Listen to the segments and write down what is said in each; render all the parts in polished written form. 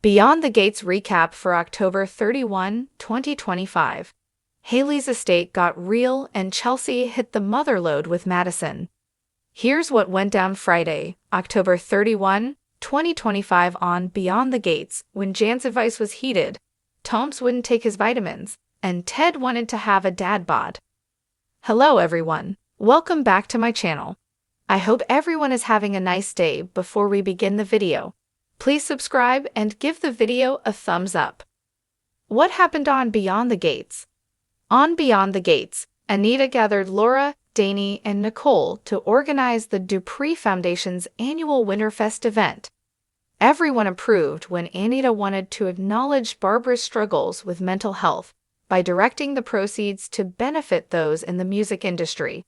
Beyond the Gates recap for October 31, 2025. Hayley's estate got real and Chelsea hit the motherlode with Madison. Here's what went down Friday, October 31, 2025 on Beyond the Gates. When Jan's advice was heeded, Toms wouldn't take his vitamins, and Ted wanted to have a dad bod. Hello everyone, welcome back to my channel. I hope everyone is having a nice day. Before we begin the video, please subscribe and give the video a thumbs up. What happened on Beyond the Gates? On Beyond the Gates, Anita gathered Laura, Danny, and Nicole to organize the Dupree Foundation's annual Winterfest event. Everyone approved when Anita wanted to acknowledge Barbara's struggles with mental health by directing the proceeds to benefit those in the music industry.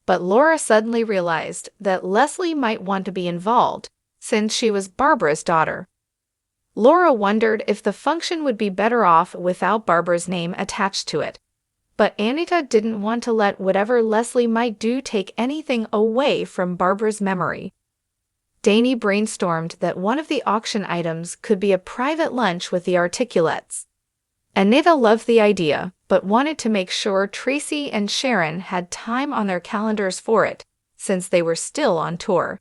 But Laura suddenly realized that Leslie might want to be involved, since she was Barbara's daughter. Laura wondered if the function would be better off without Barbara's name attached to it. But Anita didn't want to let whatever Leslie might do take anything away from Barbara's memory. Danny brainstormed that one of the auction items could be a private lunch with the Articulates. Anita loved the idea, but wanted to make sure Tracy and Sharon had time on their calendars for it, since they were still on tour.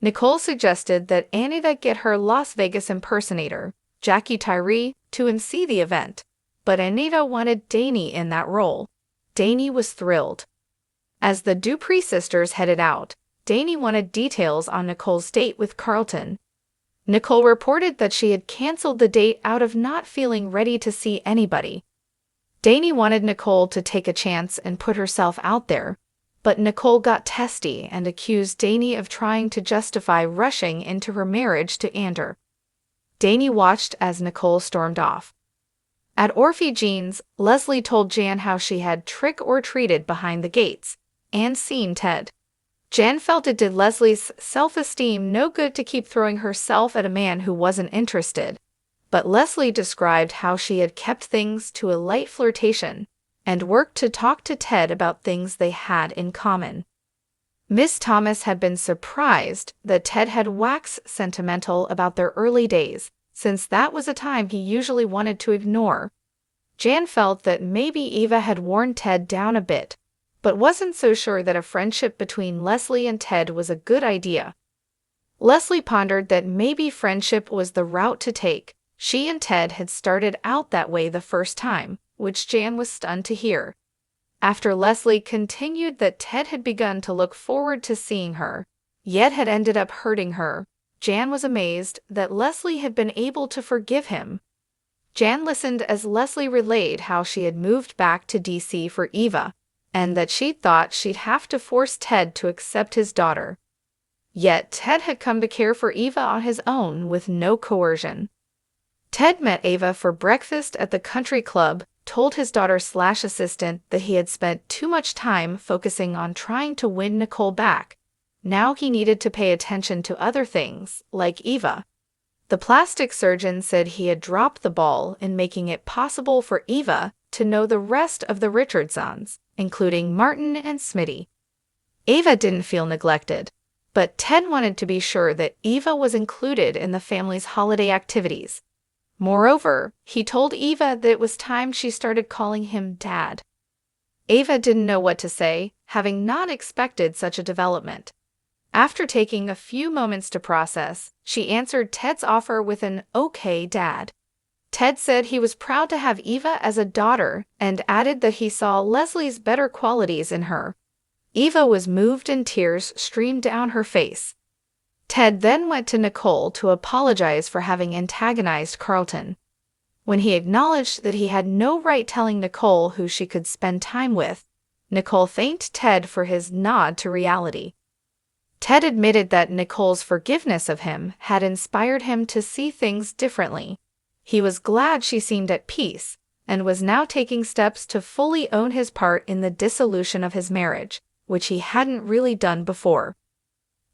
Nicole suggested that Anita get her Las Vegas impersonator, Jackie Tyree, to MC the event, but Anita wanted Danny in that role. Danny was thrilled. As the Dupree sisters headed out, Danny wanted details on Nicole's date with Carlton. Nicole reported that she had canceled the date out of not feeling ready to see anybody. Danny wanted Nicole to take a chance and put herself out there, but Nicole got testy and accused Danny of trying to justify rushing into her marriage to Ander. Danny watched as Nicole stormed off. At Orphe Jean's, Leslie told Jan how she had trick-or-treated behind the gates and seen Ted. Jan felt it did Leslie's self-esteem no good to keep throwing herself at a man who wasn't interested, but Leslie described how she had kept things to a light flirtation and worked to talk to Ted about things they had in common. Miss Thomas had been surprised that Ted had waxed sentimental about their early days, since that was a time he usually wanted to ignore. Jan felt that maybe Eva had worn Ted down a bit, but wasn't so sure that a friendship between Leslie and Ted was a good idea. Leslie pondered that maybe friendship was the route to take. She and Ted had started out that way the first time, which Jan was stunned to hear. After Leslie continued that Ted had begun to look forward to seeing her, yet had ended up hurting her, Jan was amazed that Leslie had been able to forgive him. Jan listened as Leslie relayed how she had moved back to DC for Eva, and that she thought she'd have to force Ted to accept his daughter. Yet Ted had come to care for Eva on his own with no coercion. Ted met Eva for breakfast at the country club, told his daughter/assistant that he had spent too much time focusing on trying to win Nicole back. Now he needed to pay attention to other things, like Eva. The plastic surgeon said he had dropped the ball in making it possible for Eva to know the rest of the Richardsons, including Martin and Smitty. Eva didn't feel neglected, but Ted wanted to be sure that Eva was included in the family's holiday activities. Moreover, he told Eva that it was time she started calling him Dad. Eva didn't know what to say, having not expected such a development. After taking a few moments to process, she answered Ted's offer with an "Okay, Dad." Ted said he was proud to have Eva as a daughter and added that he saw Leslie's better qualities in her. Eva was moved and tears streamed down her face. Ted then went to Nicole to apologize for having antagonized Carlton. When he acknowledged that he had no right telling Nicole who she could spend time with, Nicole thanked Ted for his nod to reality. Ted admitted that Nicole's forgiveness of him had inspired him to see things differently. He was glad she seemed at peace, and was now taking steps to fully own his part in the dissolution of his marriage, which he hadn't really done before.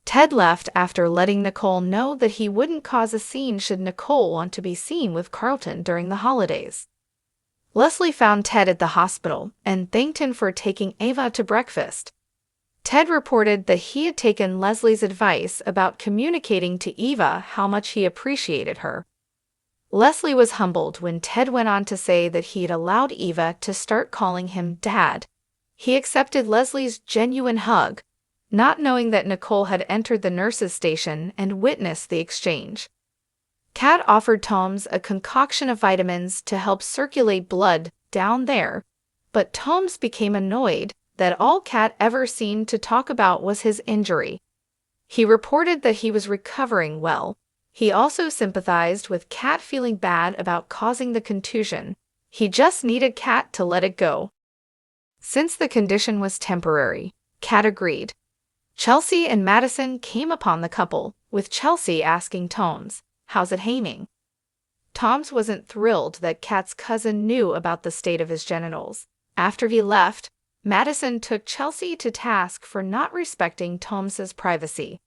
Ted left after letting Nicole know that he wouldn't cause a scene should Nicole want to be seen with Carlton during the holidays. Leslie found Ted at the hospital and thanked him for taking Eva to breakfast. Ted reported that he had taken Leslie's advice about communicating to Eva how much he appreciated her. Leslie was humbled when Ted went on to say that he'd allowed Eva to start calling him Dad. He accepted Leslie's genuine hug, not knowing that Nicole had entered the nurse's station and witnessed the exchange. Kat offered Toms a concoction of vitamins to help circulate blood down there, but Toms became annoyed that all Kat ever seemed to talk about was his injury. He reported that he was recovering well. He also sympathized with Kat feeling bad about causing the contusion. He just needed Kat to let it go. Since the condition was temporary, Kat agreed. Chelsea and Madison came upon the couple, with Chelsea asking Toms, "How's it hanging?" Toms wasn't thrilled that Kat's cousin knew about the state of his genitals. After he left, Madison took Chelsea to task for not respecting Toms's privacy.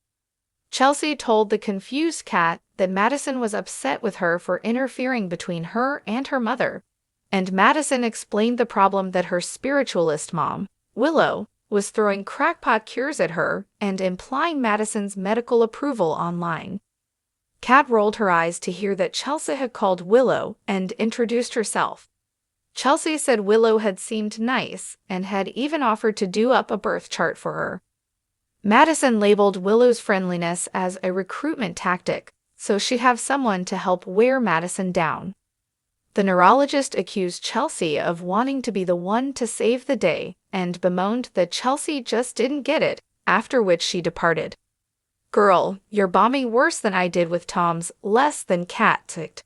Chelsea told the confused Kat that Madison was upset with her for interfering between her and her mother, and Madison explained the problem that her spiritualist mom, Willow, was throwing crackpot cures at her and implying Madison's medical approval online. Kat rolled her eyes to hear that Chelsea had called Willow and introduced herself. Chelsea said Willow had seemed nice and had even offered to do up a birth chart for her. Madison labeled Willow's friendliness as a recruitment tactic, so she'd have someone to help wear Madison down. The neurologist accused Chelsea of wanting to be the one to save the day and bemoaned that Chelsea just didn't get it, after which she departed. "Girl, you're bombing worse than I did with Tom's, less than Kat ticked."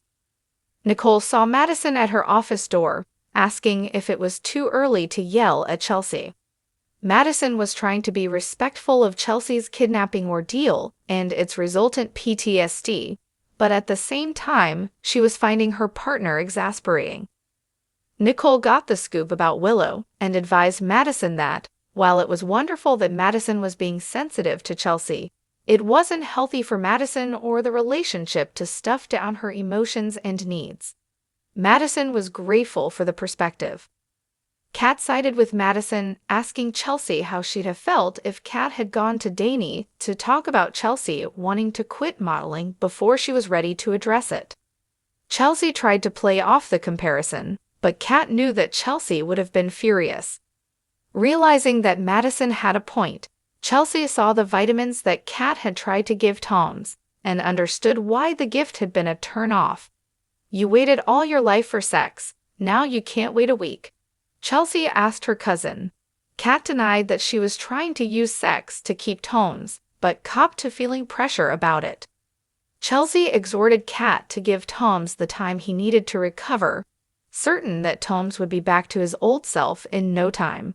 Nicole saw Madison at her office door, asking if it was too early to yell at Chelsea. Madison was trying to be respectful of Chelsea's kidnapping ordeal and its resultant PTSD, but at the same time, she was finding her partner exasperating. Nicole got the scoop about Willow and advised Madison that, while it was wonderful that Madison was being sensitive to Chelsea, it wasn't healthy for Madison or the relationship to stuff down her emotions and needs. Madison was grateful for the perspective. Kat sided with Madison, asking Chelsea how she'd have felt if Kat had gone to Danny to talk about Chelsea wanting to quit modeling before she was ready to address it. Chelsea tried to play off the comparison, but Kat knew that Chelsea would have been furious. Realizing that Madison had a point, Chelsea saw the vitamins that Kat had tried to give Toms and understood why the gift had been a turn-off. "You waited all your life for sex, now you can't wait a week," Chelsea asked her cousin. Kat denied that she was trying to use sex to keep Toms, but copped to feeling pressure about it. Chelsea exhorted Kat to give Toms the time he needed to recover, certain that Toms would be back to his old self in no time.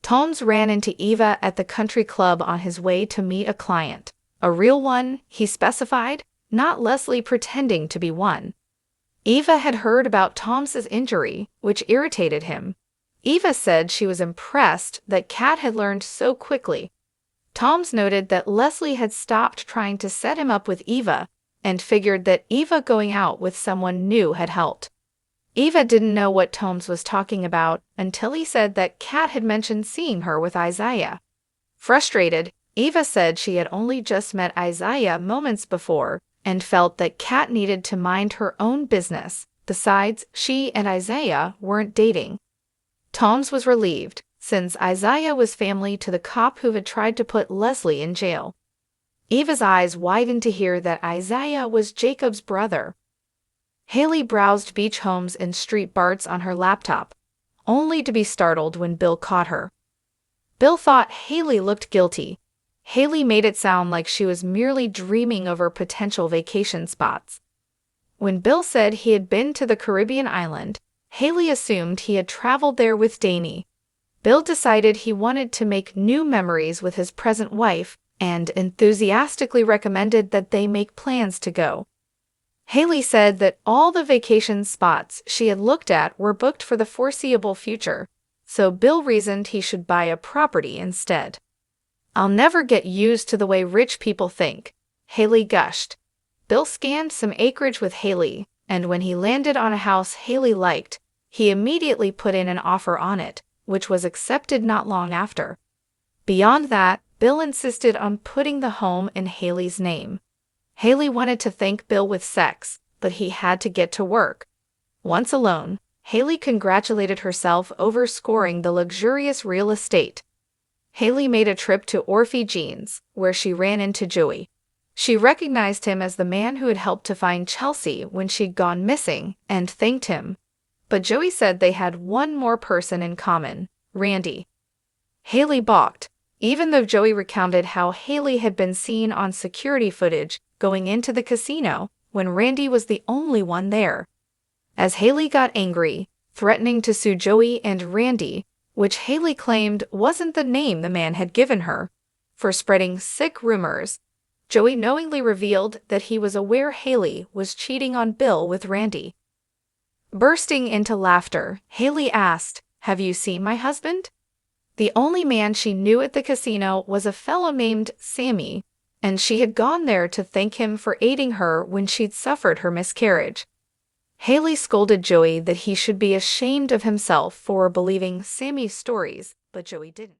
Toms ran into Eva at the country club on his way to meet a client. A real one, he specified, not Leslie pretending to be one. Eva had heard about Tom's injury, which irritated him. Eva said she was impressed that Kat had learned so quickly. Toms noted that Leslie had stopped trying to set him up with Eva and figured that Eva going out with someone new had helped. Eva didn't know what Toms was talking about until he said that Kat had mentioned seeing her with Isaiah. Frustrated, Eva said she had only just met Isaiah moments before and felt that Kat needed to mind her own business. Besides, she and Isaiah weren't dating. Toms was relieved, since Isaiah was family to the cop who had tried to put Leslie in jail. Eva's eyes widened to hear that Isaiah was Jacob's brother. Hayley browsed beach homes and street barts on her laptop, only to be startled when Bill caught her. Bill thought Hayley looked guilty. Hayley made it sound like she was merely dreaming over potential vacation spots. When Bill said he had been to the Caribbean island, Hayley assumed he had traveled there with Danny. Bill decided he wanted to make new memories with his present wife and enthusiastically recommended that they make plans to go. Hayley said that all the vacation spots she had looked at were booked for the foreseeable future, so Bill reasoned he should buy a property instead. "I'll never get used to the way rich people think," Hayley gushed. Bill scanned some acreage with Hayley, and when he landed on a house Hayley liked, he immediately put in an offer on it, which was accepted not long after. Beyond that, Bill insisted on putting the home in Hayley's name. Hayley wanted to thank Bill with sex, but he had to get to work. Once alone, Hayley congratulated herself over scoring the luxurious real estate. Hayley made a trip to Orphe Jeans, where she ran into Joey. She recognized him as the man who had helped to find Chelsea when she'd gone missing and thanked him. But Joey said they had one more person in common, Randy. Hayley balked, even though Joey recounted how Hayley had been seen on security footage going into the casino when Randy was the only one there. As Hayley got angry, threatening to sue Joey and Randy, which Hayley claimed wasn't the name the man had given her, for spreading sick rumors, Joey knowingly revealed that he was aware Hayley was cheating on Bill with Randy. Bursting into laughter, Hayley asked, "Have you seen my husband?" The only man she knew at the casino was a fellow named Sammy, and she had gone there to thank him for aiding her when she'd suffered her miscarriage. Hayley scolded Joey that he should be ashamed of himself for believing Sammy's stories, but Joey didn't.